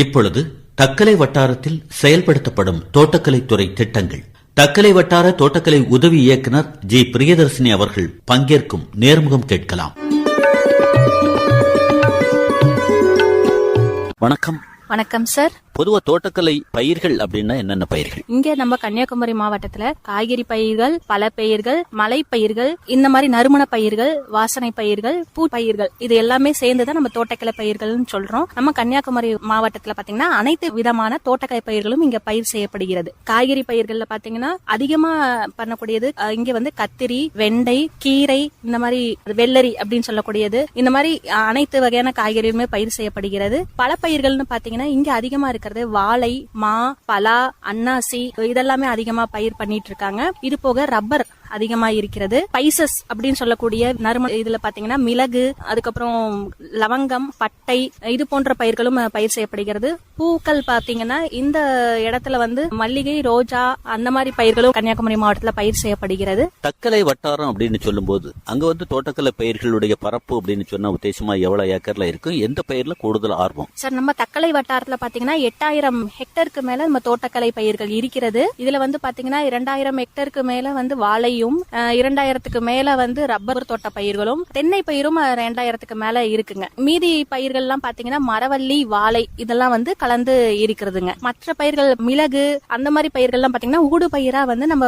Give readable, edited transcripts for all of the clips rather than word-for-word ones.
இப்பொழுது தக்கலை வட்டாரத்தில் செயல்படுத்தப்படும் தோட்டக்கலைத்துறை திட்டங்கள். தக்கலை வட்டார தோட்டக்கலை உதவி இயக்குனர் ஜி பிரியதர்சினி அவர்கள் பங்கேற்கும் நேர்முகம் கேட்கலாம். வணக்கம். வணக்கம் சார். பொதுவா தோட்டக்கலை பயிர்கள் அப்படின்னா என்னென்ன பயிர்கள்? இங்க நம்ம கன்னியாகுமரி மாவட்டத்துல காய்கறி பயிர்கள், பல பயிர்கள், மலை பயிர்கள், இந்த மாதிரி நறுமண பயிர்கள், வாசனை பயிர்கள், பூ பயிர்கள், இது எல்லாமே சேர்ந்துதான் நம்ம தோட்டக்கலை பயிர்கள்னு சொல்றோம். நம்ம கன்னியாகுமரி மாவட்டத்துல பாத்தீங்கன்னா அனைத்து விதமான தோட்டக்கலை பயிர்களும் இங்க பயிர் செய்யப்படுகிறது. காய்கறி பயிர்கள்ல பாத்தீங்கன்னா அதிகமா பண்ணக்கூடியது இங்க வந்து கத்திரி, வெண்டை, கீரை, இந்த மாதிரி வெள்ளரி அப்படின்னு சொல்லக்கூடியது, இந்த மாதிரி அனைத்து வகையான காய்கறிகளுமே பயிர் செய்யப்படுகிறது. பல பயிர்கள்னு பாத்தீங்கன்னா இங்க அதிகமா இருக்கிறது வாழை, மா, பலா, அன்னாசி, இதெல்லாமே அதிகமா பயிர் பண்ணிட்டு இருக்காங்க. இது போக ரப்பர் அதிகமா இருக்கிறது. ஸ்பைசஸ் அப்படின்னு சொல்லக்கூடிய நறுமண இதுல பாத்தீங்கன்னா மிளகு, அதுக்கப்புறம் லவங்கம், பட்டை, இது போன்ற பயிர்களும் பயிர் செய்யப்படுகிறது. பூக்கள் பாத்தீங்கன்னா இந்த இடத்துல வந்து மல்லிகை, ரோஜா, அந்த மாதிரி பயிர்களும் கன்னியாகுமரி மாவட்டத்துல பயிர் செய்யப்படுகிறது. தக்கலை வட்டாரம் அப்படின்னு சொல்லும் போது அங்க வந்து தோட்டக்கலை பயிர்களுடைய பரப்பு அப்படின்னு சொன்னா உத்தேசமா எவ்வளவு ஏக்கர்ல இருக்கும்? எந்த பயிர்ல கூடுதல் ஆர்வம்? சார், நம்ம தக்கலை வட்டாரத்துல பாத்தீங்கன்னா 8000 ஹெக்டருக்கு மேல நம்ம தோட்டக்கலை பயிர்கள் இருக்கிறது. இதுல வந்து பாத்தீங்கன்னா 2000 ஹெக்டருக்கு மேல வந்து வாழையும், 2000க்கு மேல வந்து ரப்பர் தோட்ட பயிர்களும், தென்னை பயிரும் 2000க்கு மேல இருக்குங்க. மீதி பயிர்கள் எல்லாம் பாத்தீங்கன்னா மரவள்ளி, வாழை, இதெல்லாம் வந்து கலந்து இருக்கிறதுங்க. மற்ற பயிர்கள் மிளகு, அந்த மாதிரி பயிர்கள் எல்லாம் பாத்தீங்கன்னா ஊடு பயிரா வந்து நம்ம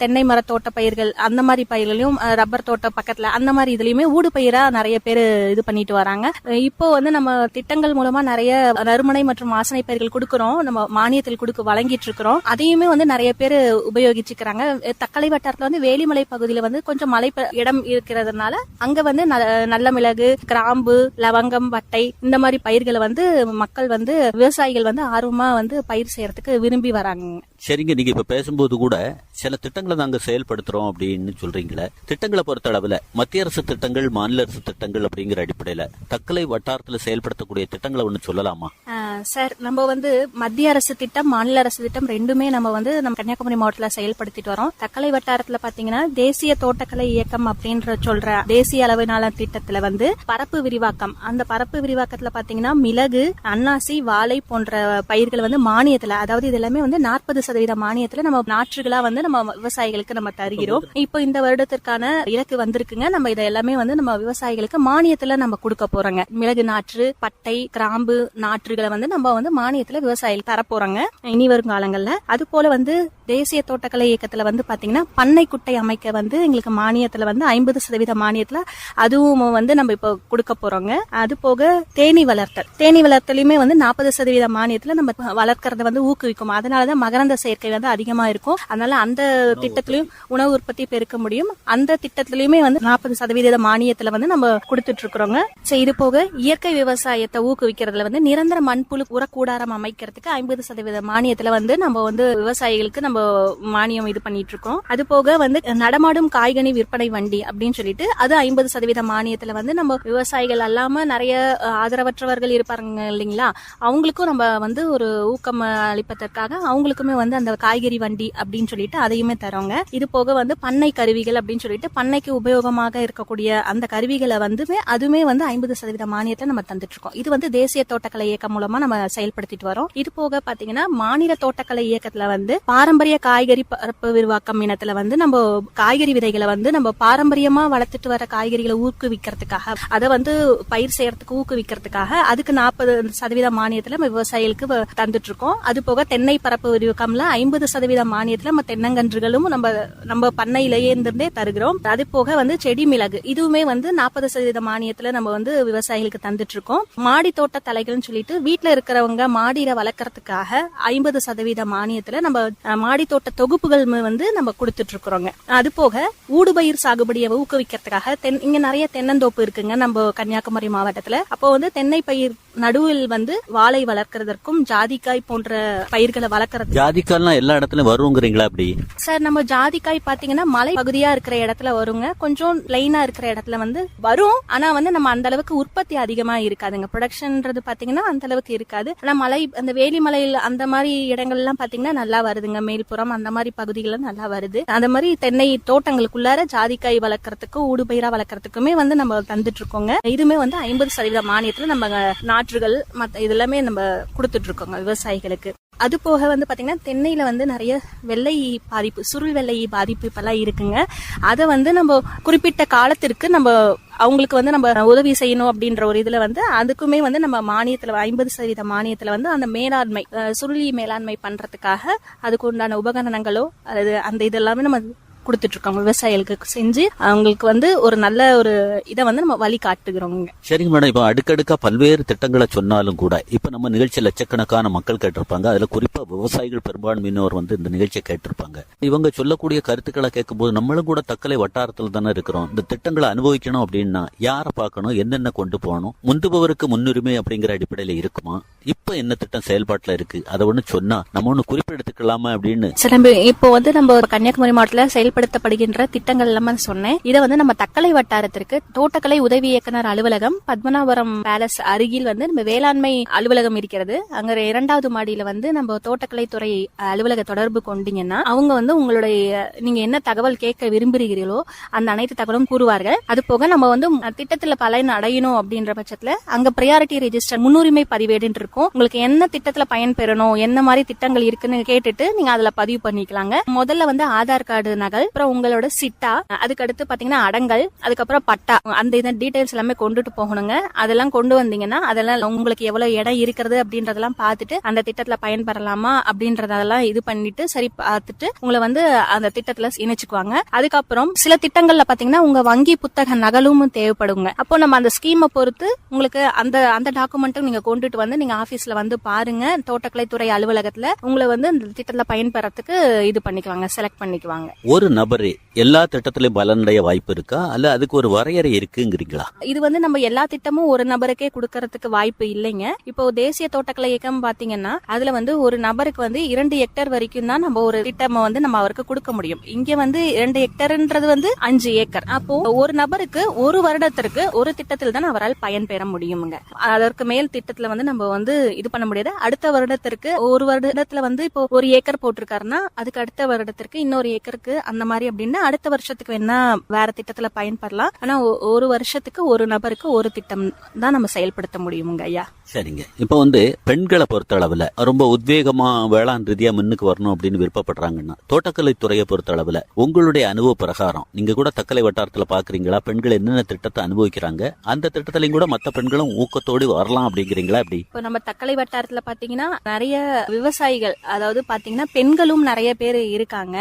தென்னை மர தோட்ட பயிர்கள், அந்த மாதிரி பயிர்களையும் ரப்பர் தோட்ட பக்கத்துல அந்த மாதிரி இதுலயுமே ஊடு பயிரா நிறைய பேர் இது பண்ணிட்டு வராங்க. இப்போ வந்து நம்ம திட்டங்கள் மூலமா நிறைய நறுமணை மற்றும் வாசனை பயிர்கள் கொடுக்கறோம், நம்ம மானியத்தில் வழங்கிட்டு இருக்கிறோம். அதையுமே வந்து நிறைய பேர் உபயோகிச்சுக்கிறாங்க. தக்கலை வட்டாரத்துல வந்து வேலிமலை பகுதியில வந்து கொஞ்சம் மலை இடம் இருக்கிறதுனால அங்க வந்து நல்ல மிளகு, கிராம்பு, லவங்கம், வட்டை, இந்த மாதிரி பயிர்களை வந்து மக்கள் வந்து விவசாயிகள் வந்து ஆர்வமா வந்து பயிர் செய்யறதுக்கு விரும்பி வராங்க. சரிங்க, நீங்க இப்ப பேசும்போது கூட சில திட்டங்களை நாங்க செயல்படுத்துறோம் அப்படின்னு சொல்றீங்களே, திட்டங்களை பொறுத்த அளவுல மத்திய அரசு திட்டங்கள், மாநில அரசு திட்டங்கள் அப்படிங்கிற அடிப்படையில தக்கலை வட்டாரத்துல செயல்படுத்தக்கூடிய திட்டங்களை ஒண்ணு சொல்லலாமா? சார், நம்ம வந்து மத்திய அரசு திட்டம், மாநில அரசு திட்டம் ரெண்டுமே நம்ம வந்து நம்ம கன்னியாகுமரி மாவட்டத்துல செயல்படுத்திட்டு வரோம். தக்கலை வட்டாரத்துல பாத்தீங்கன்னா தேசிய தோட்டக்கலை இயக்கம் அப்படின்ற சொல்ற தேசிய அளவிலான திட்டத்துல வந்து பரப்பு விரிவாக்கம், அந்த பரப்பு விரிவாக்கத்துல பாத்தீங்கன்னா மிளகு, அன்னாசி, வாழை போன்ற பயிர்கள் வந்து மானியத்துல, அதாவது இது எல்லாமே வந்து 40% மானியத்துல நம்ம நாற்றுகளா வந்து நம்ம விவசாயிகளுக்கு நம்ம தருகிறோம். இப்போ இந்த வருடத்திற்கான இலக்கு வந்திருக்குங்க. நம்ம இதை எல்லாமே வந்து நம்ம விவசாயிகளுக்கு மானியத்துல நம்ம கொடுக்க போறோங்க. மிளகு நாற்று, பட்டை, கிராம்பு நாற்றுகளை வந்து நம்ம வந்து மானியத்துல விவசாயிகளுக்கு தரப்போறோங்க இனி வரும் காலங்கள்ல. அது போல வந்து தேசிய தோட்டக்கலை இயக்கத்துல வந்து பாத்தீங்கன்னா பண்ணை குட்டை அமைக்க வந்து எங்களுக்கு மானியத்துல வந்து 50% மானியத்துல அதுவும் வந்து நம்ம இப்ப கொடுக்க போறோங்க. அது போக தேனி வளர்த்தலுமே வந்து 40% மானியத்துல நம்ம வளர்க்கறத வந்து ஊக்குவிக்கும். அதனாலதான் மகரந்த சேர்க்கை வந்து அதிகமா இருக்கும். அதனால அந்த திட்டத்திலயும் உணவு உற்பத்தி பெருக்க முடியும். அந்த திட்டத்திலயுமே வந்து 40% மானியத்துல வந்து நம்ம கொடுத்துட்டு இருக்கிறோங்க. இது போக இயற்கை விவசாயத்தை ஊக்குவிக்கிறதுல வந்து நிரந்தர மண்புழு உரக்கூடாரம் அமைக்கிறதுக்கு 50% மானியத்துல வந்து நம்ம வந்து விவசாயிகளுக்கு நம்ம மானியம் இது பண்ணிட்டு இருக்கோம். அது போக வந்து நடமாடும் காய்கனி விற்பனை வண்டி அப்படின்னு சொல்லிட்டு அது 50% மானியத்துல வந்து நம்ம விவசாயிகள் அல்லாம நிறைய ஆதரவற்றவர்கள் இருப்பாங்க இல்லைங்களா, அவங்களுக்கும் நம்ம வந்து ஒரு ஊக்கம் அளிப்பதற்காக அவங்களுக்குமே வந்து அந்த காய்கறி வண்டி அப்படின்னு சொல்லிட்டு அதையுமே தரோங்க. இது போக வந்து பண்ணை கருவிகள் அப்படின்னு சொல்லிட்டு பண்ணைக்கு உபயோகமாக இருக்கக்கூடிய அந்த கருவிகளை வந்து அதுவுமே வந்து 50% மானியத்தை நம்ம தந்துட்டு இருக்கோம். இது வந்து தேசிய தோட்டக்கலை இயக்கம் மூலமா நம்ம செயல்படுத்திட்டு வரோம். இது போக பாத்தீங்கன்னா மாநில தோட்டக்கலை இயக்கத்துல வந்து பாரம்பரிய காய்கறி பரப்பு விரிவாக்கம் இனத்துல வந்து நம்ம காய்கறி விதைகளை வந்து நம்ம பாரம்பரியமா வளர்த்துட்டு வர காய்கறிகளை ஊக்குவிக்கிறதுக்காக, அதை வந்து பயிர் செய்யறதுக்கு ஊக்குவிக்கிறதுக்காக அதுக்கு 40% மானியத்துல நம்ம விவசாயிகளுக்கு தந்துட்டு இருக்கோம். அது போக தென்னை பரப்பு விரிவாக்கம்ல 50% மானியத்துல நம்ம தென்னங்கன்றுகளும் நம்ம பண்ணையிலேயே இருந்தே தருகிறோம். அது போக வந்து செடி மிளகு இதுவுமே வந்து 40% மானியத்துல நம்ம வந்து விவசாயிகளுக்கு தந்துட்டு இருக்கோம். மாடி தோட்ட தலைகள்னு சொல்லிட்டு வீட்டுல இருக்கிறவங்க மாடியில வளர்க்கறதுக்காக 50% மானியத்துல நம்ம மாடி தோட்ட தொகுப்புகள் வந்து நம்ம கொடுத்துட்டு இருக்கிறோங்க. அது போக ஊடுபயிர் சாகுபடியை ஊக்குவிக்கிறதுக்காக இங்க நிறைய தென்னந்தோப்பு இருக்குங்க நம்ம கன்னியாகுமரி மாவட்டத்துல. அப்போ வந்து தென்னை பயிர் நடுவில் வந்து வாழை வளர்க்கறதற்கும் ஜாதிக்காய் போன்ற பயிர்களை வளர்க்கறது. ஜாதிக்காய்லாம் எல்லா இடத்துலயும் வருங்கிறீங்களா? அப்படி சார், நம்ம ஜாதிக்காய் பாத்தீங்கன்னா மலை பகுதியா இருக்கிற இடத்துல வருங்க, கொஞ்சம் லைனா இருக்கிற இடத்துல வந்து வரும். ஆனா வந்து நம்ம அந்த அளவுக்கு உற்பத்தி அதிகமா இருக்காதுங்க. ப்ரொடக்ஷன்ன்றது பாத்தீங்கன்னா அந்த அளவுக்கு இருக்காது. ஆனா மலை, அந்த வேலிமலையில் அந்த மாதிரி இடங்கள்லாம் பாத்தீங்கன்னா நல்லா வருதுங்க. மேல்புறம் அந்த மாதிரி பகுதிகள் நல்லா வருது. அந்த மாதிரி தென்னை தோட்டங்களுக்குள்ளார ஜாதிக்காய் வளர்க்கறதுக்கும் ஊடுபயிரா வளர்க்கறதுக்குமே வந்து நம்ம தந்துட்டு இருக்கோங்க. இதுமே வந்து 50% மானியத்துல நம்ம நாற்றுகள் மத்த இதெல்லாமே நம்ம கொடுத்துட்டு இருக்கோங்க விவசாயிகளுக்கு. அது போக வந்து பாத்தீங்கன்னா தென்னையில வந்து நிறைய வெள்ளை பாதிப்பு, சுருள் வெள்ளை பாதிப்பு இப்பெல்லாம் இருக்குங்க. அதை வந்து நம்ம குறிப்பிட்ட காலத்திற்கு நம்ம அவங்களுக்கு வந்து நம்ம உதவி செய்யணும் அப்படின்ற ஒரு இதுல வந்து அதுக்குமே வந்து நம்ம மானியத்துல 50% மானியத்துல வந்து அந்த மேலாண்மை, சுருளி மேலாண்மை பண்றதுக்காக அதுக்கு உண்டான உபகரணங்களோ அது அந்த இதெல்லாமே நம்ம கொடுத்துட்டு இருக்கோம் விவசாயிகளுக்கு செஞ்சு அவங்களுக்கு வந்து ஒரு நல்ல ஒரு இதை வந்து நம்ம வழி காட்டுகிறோங்க. சரிங்க மேடம், இப்ப அடுக்கடுக்கா பல்வேறு திட்டங்களை சொன்னாலும் கூட இப்ப நம்ம நிகழ்ச்சி லட்சக்கணக்கான மக்கள் கேட்டிருப்பாங்க. அதுல குறிப்பா விவசாயிகள் பெரும்பான்மையினோர் வந்து இந்த நிகழ்ச்சியை கேட்டிருப்பாங்க. இவங்க சொல்லக்கூடிய கருத்துக்களை கேட்கும்போது நம்மளும் கூட தக்கலை வட்டாரத்துல தானே இருக்கிறோம். இந்த திட்டங்களை அனுபவிக்கணும் அப்படின்னா யாரை பார்க்கணும், என்னென்ன கொண்டு போகணும், முந்துபவருக்கு முன்னுரிமை அப்படிங்கிற அடிப்படையில இருக்குமா? இப்ப என்ன திட்டம் செயல்பாட்டுல இருக்கு, அதை ஒண்ணு சொன்னா நம்ம ஒண்ணு குறிப்பெடுத்துக்கலாமா அப்படின்னு. இப்போ வந்து நம்ம கன்னியாகுமரி மாவட்டத்துல செயல்படுத்தப்படுகின்ற திட்டங்கள் எல்லாம் சொன்னேன். இதை வந்து நம்ம தக்கலை வட்டாரத்திற்கு தோட்டக்கலை உதவி இயக்குனர் அலுவலகம் பத்மநாபபுரம் பேலஸ் அருகில் வந்து நம்ம வேளாண்மை அலுவலகம் இருக்கிறது. அங்க 2வது மாடியில வந்து நம்ம தோட்டக்கலை துறை அலுவலக தொடர்பு கொண்டீங்கன்னா அவங்க வந்து உங்களுடைய நீங்க என்ன தகவல் கேட்க விரும்புகிறீர்களோ அந்த அனைத்து தகவலும் கூறுவார்கள். அது போக நம்ம வந்து திட்டத்துல பலன் அடையணும் அப்படின்ற பட்சத்துல அங்க பிரையாரிட்டி ரெஜிஸ்டர் முன்னுரிமை பதிவேடு இருக்கும். உங்களுக்கு என்ன திட்டத்துல பயன் பெறணும், என்ன மாதிரி திட்டங்கள் இருக்குன்னு கேட்டுட்டு நீங்க அதுல பதிவு பண்ணிக்கலாங்க. முதல்ல வந்து ஆதார் கார்டு நகல், அப்புறம் உங்களோட சிட்டா, அதுக்கு அடுத்து பாத்தீங்கன்னா அடங்கல், அதுக்கப்புறம் பட்டா, அந்த டீடைல்ஸ் எல்லாமே கொண்டுட்டு போகணுங்க. அதெல்லாம் கொண்டு வந்தீங்கன்னா அதெல்லாம் உங்களுக்கு எவ்வளவு இடம் இருக்கிறது அப்படின்றதெல்லாம் பார்த்துட்டு அந்த திட்டத்துல பயன்பெறலாமா அப்படின்றதெல்லாம் இது பண்ணிட்டு சரி பார்த்துட்டு உங்களை வந்து அந்த திட்டத்துல இணைச்சுக்குவாங்க. அதுக்கப்புறம் சில திட்டங்கள்ல பாத்தீங்கன்னா உங்க வங்கி புத்தக நகலும் தேவைப்படுங்க. அப்போ நம்ம அந்த ஸ்கீமை பொறுத்து உங்களுக்கு அந்த டாக்குமெண்ட்டும் நீங்க கொண்டுட்டு வந்து நீங்க ஆபீஸ்ல வந்து பாருங்க. தோட்டக்கலை துறை அலுவலகத்துல உங்களை வந்து அந்த திட்டத்துல பயன்பெறத்துக்கு இது பண்ணிக்குவாங்க, செலக்ட் பண்ணிக்குவாங்க. ஒரு நபரே எல்லா திட்டத்திலையும் பலனடைய வாய்ப்பு இருக்கா, அல்ல அதுக்கு ஒரு வரையறை இருக்குங்கிறீங்களா? இது வந்து நம்ம எல்லா திட்டமும் ஒரு நபருக்கே கொடுக்கறதுக்கு வாய்ப்பு இல்லைங்க. இப்போ தேசிய தோட்டக்கலை இயக்கம் பாத்தீங்கன்னா அதுல வந்து ஒரு நபருக்கு வந்து 2 ஹெக்டேர் வரைக்கும் தான் நம்ம ஒரு திட்டம் வந்து நம்ம அவருக்கு கொடுக்க முடியும். இங்க வந்து 2 ஹெக்டேர்ன்றது வந்து 5 ஏக்கர். அப்போ ஒரு நபருக்கு ஒரு வருடத்திற்கு ஒரு திட்டத்தில் தான் அவரால் பயன் பெற முடியுங்க. அதற்கு மேல் திட்டத்துல வந்து நம்ம வந்து இது பண்ண முடியாது. அடுத்த வருடத்திற்கு ஒரு வருடத்துல வந்து இப்போ 1 ஏக்கர் போட்டிருக்காருன்னா அதுக்கு அடுத்த வருடத்திற்கு இன்னொரு ஏக்கருக்கு அந்த மாதிரி அப்படின்னு அடுத்த வருஷத்துக்கு வேணா வேற திட்டத்துல பயன்படலாம். ஆனா ஒரு வருஷத்துக்கு ஒரு நபருக்கு ஒரு திட்டம் தான் நம்ம செயல்படுத்த முடியுங்க ஐயா. சரிங்க. இப்ப வந்து பெண்களை பொறுத்த அளவுல ரொம்ப உத்வேகமா வேளாண் ரீதியா முன்னுக்கு வரணும் அப்படின்னு விருப்பப்படுறாங்கன்னா தோட்டக்கலை துறையை பொறுத்த அளவுல உங்களுடைய அனுபவ பிரகாரம் நீங்க கூட தக்கலை வட்டாரத்துல பாக்குறீங்களா, பெண்கள் என்னென்ன திட்டத்தை அனுபவிக்கிறாங்க, அந்த திட்டத்திலையும் கூட மத்த பெண்களும் ஊக்கத்தோடு வரலாம் அப்படிங்கிறீங்களா? அப்படி இப்போ நம்ம தக்கலை வட்டாரத்துல பாத்தீங்கன்னா நிறைய விவசாயிகள், அதாவது பாத்தீங்கன்னா பெண்களும் நிறைய பேர் இருக்காங்க.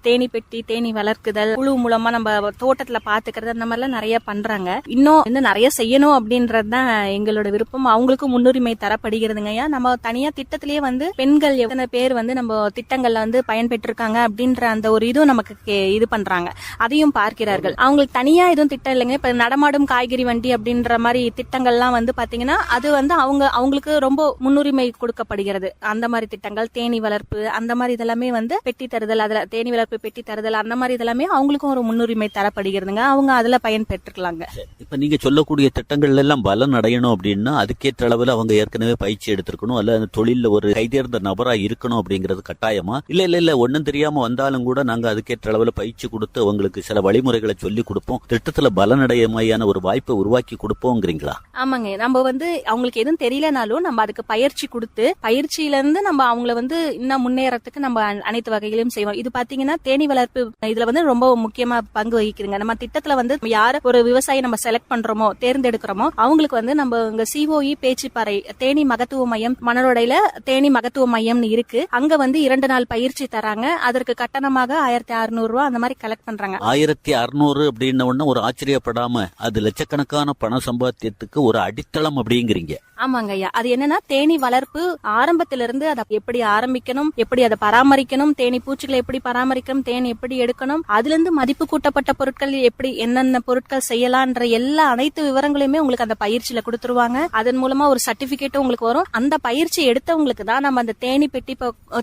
தேனி பெட்டி, தேனி வளர்க்குதல், குழு மூலமா நம்ம தோட்டத்துல பாத்துக்கிறது, அந்த மாதிரிலாம் நிறைய பண்றாங்க. இன்னும் நிறைய செய்யணும் அப்படின்றதுதான் எங்களோட விருப்பம். அவங்களுக்கும் முன்னுரிமை தரப்படுகிறதுங்க. நம்ம தனியா திட்டத்திலேயே வந்து பெண்கள் எத்தனை பேர் வந்து நம்ம திட்டங்கள்ல வந்து பயன்பெற்றிருக்காங்க அப்படின்ற அந்த ஒரு இதுவும் நமக்கு இது பண்றாங்க, அதையும் பார்க்கிறார்கள். அவங்களுக்கு தனியா எதுவும் திட்டம் இல்லைங்க. இப்ப நடமாடும் காய்கறி வண்டி அப்படின்ற மாதிரி திட்டங்கள்லாம் வந்து பாத்தீங்கன்னா அது வந்து அவங்களுக்கு ரொம்ப முன்னுரிமை கொடுக்கப்படுகிறது. அந்த மாதிரி திட்டங்கள், தேனி வளர்ப்பு, அந்த மாதிரி இதெல்லாமே வந்து பெட்டி தருதல், அதுல தேனி வளர்ப்பு பெட்டி தருதல், அந்த மாதிரி இதெல்லாமே அவங்களுக்கும் ஒரு முன்னுரிமை தரப்படுகிறதுங்க. அவங்க அதுல பயன் பெற்றுக்கலாங்க. இப்ப நீங்க சொல்லக்கூடிய திட்டங்கள் எல்லாம் பலன் அடையணும் அப்படின்னா அதுக்கேற்ற அளவுல அவங்க ஏற்கனவே பயிற்சி எடுத்திருக்கணும், அல்ல அந்த தொழில ஒரு கைதேர்ந்த நபரா இருக்கணும் அப்படிங்கிறது கட்டாயமா? இல்ல ஒன்னும் தெரியாம வந்தாலும் கூட நாங்க அதுக்கேற்ற அளவுல பயிற்சி கொடுத்து அவங்களுக்கு சில வழிமுறைகளை சொல்லி கொடுப்போம், திட்டத்துல பலனடைய மாதிரியான ஒரு வாய்ப்பை உருவாக்கி கொடுப்போங்கிறீங்களா? ஆமாங்க. நம்ம வந்து அவங்களுக்கு எதுவும் தெரியலனாலும் நம்ம அதுக்கு பயிற்சி கொடுத்து பயிற்சியில இருந்து நம்ம அவங்கள வந்து இன்னும் முன்னேறத்துக்கு நம்ம அனைத்து வகைகளையும் செய்வோம். இது பாத்தீங்கன்னா தேனி வளர்ப்பு இதுல வந்து ரொம்ப முக்கியமா பங்கு வகிக்குதுங்க. நம்ம திட்டத்துல வந்து யார ஒரு விவசாயி நம்ம செலக்ட் பண்றோமோ, தேர்ந்தெடுக்கிறோமோ, அவங்களுக்கு வந்து நம்ம இங்க COE பேச்சுப்பாறை தேனி மகத்துவ மையம் மணரோடையில தேனி மகத்துவ மையம்னு இருக்கு. அங்க வந்து 2 நாள் பயிற்சி தராங்க. அதற்கு கட்டணமாக 1600 ரூபாய் அந்த மாதிரி கலெக்ட் பண்றாங்க. 1600 அப்படின்னு ஒண்ணு ஒரு ஆச்சரியப்படாம அது லட்சக்கணக்கான பண சம்பாத்தியத்துக்கு ஒரு அடித்தளம் அப்படிங்கிறீங்க. ஆமாங்க ஐயா. அது என்னன்னா தேனி வளர்ப்பு ஆரம்பத்திலிருந்து அதை எப்படி ஆரம்பிக்கணும், எப்படி அதை பராமரிக்கணும், தேனி பூச்சிகளை எப்படி பராமரிக்கணும், தேனி மதிப்பெண் எப்படி எடுக்கணும், அதுல இருந்து மதிப்பு கூட்டப்பட்ட பொருட்கள் எப்படி என்னென்ன பொருட்கள் செய்யலான்ற எல்லா அனைத்து விவரங்களையுமே உங்களுக்கு அந்த பயிற்சியில கொடுத்துருவாங்க. அதன் மூலமா ஒரு சர்டிபிகேட்டும் உங்களுக்கு வரும். அந்த பயிற்சி எடுத்தவங்களுக்கு தான் நம்ம அந்த தேனி பெட்டி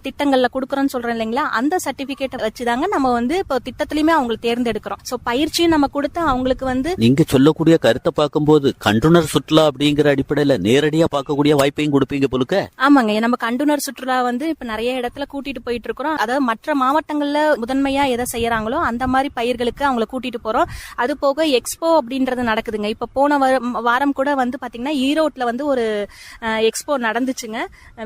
திட்டங்கள்ல கொடுக்கறோம்னு சொல்றோம் இல்லைங்களா, அந்த சர்டிபிகேட் வச்சுதாங்க நம்ம வந்து இப்போ திட்டத்திலயுமே அவங்களுக்கு தேர்ந்தெடுக்கிறோம். சோ பயிற்சியும் நம்ம கொடுத்து அவங்களுக்கு வந்து நீங்க சொல்லக்கூடிய கருத்தை பார்க்கும்போது கண்டுனர் சுற்றுலா அப்படிங்கிற அடிப்படையில நேரடியா பார்க்கக்கூடிய வாய்ப்பையும் கொடுப்பீங்க போலுக்க. ஆமாங்க, நம்ம கண்டுனர் சுற்றுலா வந்து இப்ப நிறைய இடத்துல கூட்டிட்டு போயிட்டு இருக்கிறோம். அதாவது மற்ற மாவட்டங்கள்ல முதன்மையா எதை செய்யறாங்களோ அந்த மாதிரி பயிர்களுக்கு அவங்களை கூட்டிட்டு போறோம். அது போக எக்ஸ்போ அப்படின்றது நடக்குதுங்க. இப்ப போன வாரம் கூட வந்து பாத்தீங்கன்னா ஈரோட்ல வந்து ஒரு எக்ஸ்போ நடந்துச்சுங்க.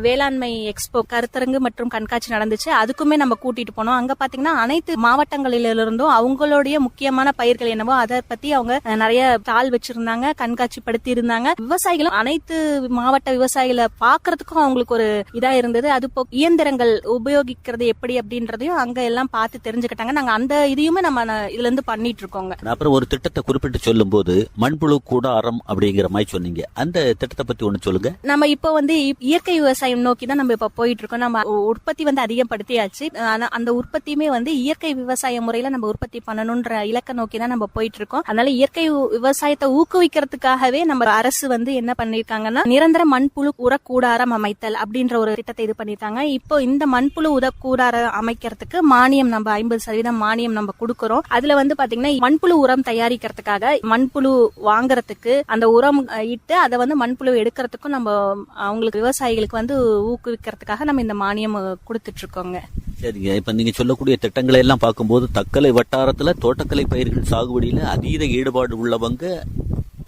வேளாண்மை எக்ஸ்போ கருத்தரங்கு மற்றும் கண்காட்சி நடந்துச்சு. அதுக்குமே நம்ம கூட்டிட்டு போனோம். அங்க பாத்தீங்கன்னா அனைத்து மாவட்டங்களிலிருந்தும் அவங்களுடைய முக்கியமான பயிர்கள் என்னவோ அதை பத்தி அவங்க நிறைய ஸ்டால் வச்சிருந்தாங்க, கண்காட்சி படுத்தி இருந்தாங்க. விவசாயிகளும் அனைத்து மாவட்ட விவசாயிகளை பாக்குறதுக்கும் அவங்களுக்கு ஒரு இதா இருந்தது. அது போக இயந்திரங்கள் உபயோகிக்கிறது எப்படி அப்படின்றதையும் அங்க எல்லாம் பார்த்து தெரிஞ்சுக்கிட்டாங்க. நாங்க அந்த இதையுமே நம்ம இதுல இருந்து பண்ணிட்டு இருக்கோங்க. அப்புறம் ஒரு திட்டத்தை குறிப்பிட்டு சொல்லும் போது மண்புழு கூடாரம் அப்படிங்கிற மாதிரி சொன்னீங்க. அந்த திட்டத்தை பத்தி ஒண்ணு சொல்லுங்க. நம்ம இப்ப வந்து இயற்கை விவசாயம் நோக்கி தான் நம்ம இப்ப போயிட்டு இருக்கோம். நம்ம உற்பத்தி வந்து அதிகப்படுத்தியாச்சு. அந்த உற்பத்தியுமே வந்து இயற்கை விவசாய முறையில நம்ம உற்பத்தி பண்ணணும்ன்ற இலக்க நோக்கி தான் நம்ம போயிட்டு இருக்கோம். அதனால இயற்கை விவசாயத்தை ஊக்குவிக்கிறதுக்காகவே நம்ம அரசு வந்து என்ன பண்ணிருக்காங்கன்னா நிரந்தர மண்புழு உரக்கூடாரம் அமைத்தல் அப்படின்ற ஒரு திட்டத்தை இது பண்ணிருக்காங்க. இப்போ இந்த மண்புழு உரக்கூடாரம் அமைக்கிறதுக்கு மானியம் நம்ம 50% மானியம் நம்ம கொடுக்கறோம். அதுல வந்து பாத்தீங்கன்னா மண்புழு உரம் தயாரிக்கிறதுக்காக மண்புழு வாங்குறதுக்கு அந்த உரம் இட்டு அதை வந்து மண்புழு எடுக்கிறதுக்கும் நம்ம அவங்களுக்கு விவசாயிகளுக்கு வந்து ஊக்குவிக்கிறதுக்காக நம்ம இந்த மானியம் கொடுத்துட்டு இருக்கோங்க. சரிங்க, இப்ப நீங்க சொல்லக்கூடிய திட்டங்களை எல்லாம் பார்க்கும்போது தக்கலை வட்டாரத்துல தோட்டக்கலை பயிர்கள் சாகுபடியில அதீத ஈடுபாடு உள்ளவங்க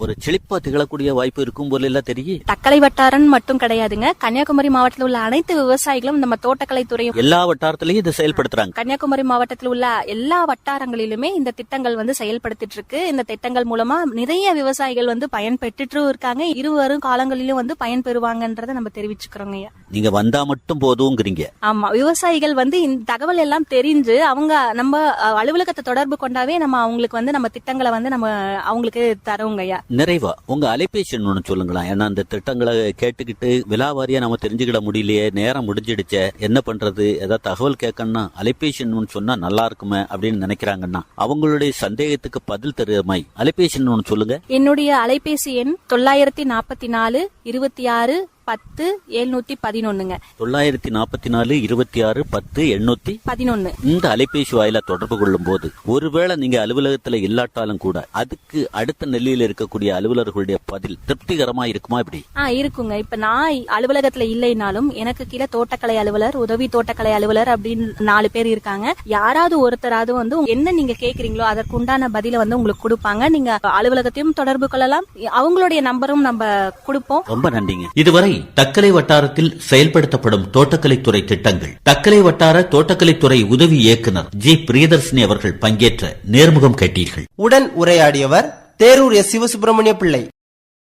ஒரு செழிப்பா திகழக்கூடிய வாய்ப்பு இருக்கும் போல எல்லாம் தெரியும். தக்கலை வட்டாரம் மட்டும் கிடையாதுங்க, கன்னியாகுமரி மாவட்டத்தில் உள்ள அனைத்து விவசாயிகளும் நம்ம தோட்டக்கலை துறையும் எல்லா வட்டாரத்திலையும் இதை செயல்படுத்துறாங்க. கன்னியாகுமரி மாவட்டத்தில் உள்ள எல்லா வட்டாரங்களிலுமே இந்த திட்டங்கள் வந்து செயல்படுத்திட்டு இருக்கு. இந்த திட்டங்கள் மூலமா நிறைய விவசாயிகள் வந்து பயன்பெற்று இருக்காங்க. இருவரும் காலங்களிலும் வந்து பயன்பெறுவாங்கன்றதை நம்ம தெரிவிச்சுக்கிறோங்க. நீங்க வந்தா மட்டும் போதுங்கிறீங்க. ஆமா, விவசாயிகள் வந்து இந்த தகவல் எல்லாம் தெரிஞ்சு அவங்க நம்ம அலுவலகத்தை தொடர்பு கொண்டாவே நம்ம அவங்களுக்கு வந்து நம்ம திட்டங்களை வந்து நம்ம அவங்களுக்கு தரோங்கய்யா. நிறைவா உங்க அலைபேசி ஒண்ணு சொல்லுங்களா. ஏன்னா அந்த திட்டங்களை கேட்டுக்கிட்டு விலாவாரியா நம்ம தெரிஞ்சுக்கிட முடியலையே, நேரம் முடிஞ்சிடுச்சே, என்ன பண்றது, ஏதாவது தகவல் கேட்கணும்னா அலைபேசி சொன்னா நல்லா இருக்குமே அப்படின்னு நினைக்கிறாங்கன்னா அவங்களுடைய சந்தேகத்துக்கு பதில் தருகிற மாதிரி அலைபேசி ஒண்ணு சொல்லுங்க. என்னுடைய அலைபேசி எண் 944 26 10 711ங்க. 944 26 10 711. இந்த அலைபேசி வாயில தொடர்பு கொள்ளும் போது ஒருவேளை நீங்க அலுவலகத்துல இல்லாட்டாலும் கூட அதுக்கு அடுத்த நிலையில இருக்கக்கூடிய அலுவலர்களுடைய பதில் திருப்திகரமா இருக்குமா? இப்படி இருக்குங்க. இப்ப நான் அலுவலகத்துல இல்லைனாலும் எனக்கு கீழே தோட்டக்கலை அலுவலர், உதவி தோட்டக்கலை அலுவலர் அப்படின்னு 4 பேர் இருக்காங்க. யாராவது ஒருத்தராவது வந்து என்ன நீங்க கேக்குறீங்களோ அதற்கு உண்டான பதில வந்து உங்களுக்கு கொடுப்பாங்க. நீங்க அலுவலகத்தையும் தொடர்பு கொள்ளலாம். அவங்களுடைய நம்பரும் நம்ம கொடுப்போம். ரொம்ப நன்றிங்க. இதுவரை தக்கலை வட்டாரத்தில் செயல்படுத்தப்படும் தோட்டக்கலைத்துறை திட்டங்கள் தக்கலை வட்டார தோட்டக்கலைத்துறை உதவி இயக்குனர் ஜி பிரியதர்ஷினி அவர்கள் பங்கேற்ற நேர்முகம் கேட்டீர்கள். உடன் உரையாடியவர் தேரூர் எஸ். சிவசுப்பிரமணிய பிள்ளை.